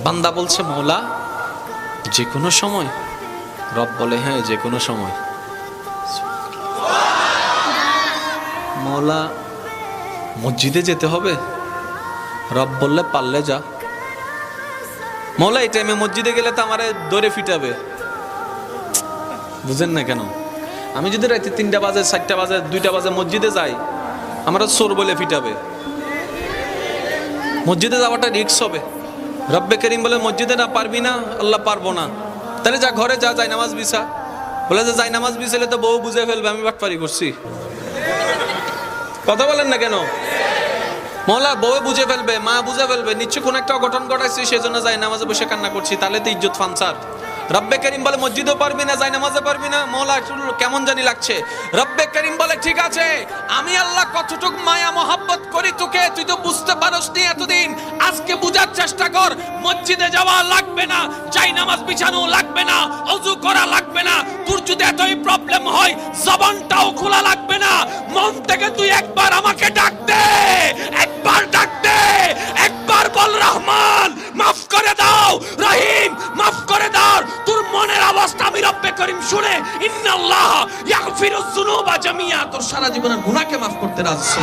বান্দা বলছে মওলা যে কোনো সময়, রব বলে হ্যাঁ যে কোনো সময়। মওলা মসজিদে যেতে হবে, রব বললে পারলে যা। মওলা এই টাইমে মসজিদে গেলে তো আমারে দৌড়ে ফিটাবে। বুঝেন না কেন? আমি যদি রাতে 3টা বাজে 4টা বাজে 2টা বাজে মসজিদে যাই, আমরা চোর বলে ফিটাবে। মসজিদে যাওয়াটা রিস্ক হবে। রব্বে করিম বলে মসজিদে না পারবি না, আল্লাহ পারবো না, তাহলে যা ঘরে যা, যাই নামাজ বিছা। বলে যে যাই নামাজ বিছালে তো বউ বুঝে ফেলবে আমি বাটপারি করছি। কথা বলেন না কেন? মওলা বউ বুঝে ফেলবে, মা বুঝে ফেলবে, নিশ্চয় কোন একটা অঘটন ঘটাইছি সেজন্য যাই নামাজে বসে কান্না করছি, তাহলে তো ইজ্জত ফানসার। রব্বে করিম বলে মসজিদও পারবি না, যাই নামাজে পারবি না। মওলা কেমন জানি লাগছে। রব্বে করিম বলে ঠিক আছে, আমি আল্লাহ কতটুক মায়া মহব্বত করি তোকে, তুই তো বুঝতে পারসনি এতদিন, আজকে বুঝার চেষ্টা কর। মসজিদে যাওয়া লাগবে না, যাই নামাজ বিছানো লাগবে না, ওযু করা লাগবে না। তোর যদি এতই প্রবলেম হয় জবানটাও খোলা লাগবে না, মন থেকে তুই একবার আমাকে ডাক দে, একবার ডাক দে, একবার বল রহমান মাফ করে দাও, রহিম মাফ করে দাও। তোর মনের অবস্থা আমি রব্বে করিম শুনে ইন্নাল্লাহ ইয়াগফিরুজ যুনুবা জামিয়া, তোর সারা জীবনের গুনাহকে মাফ করতে রাজি।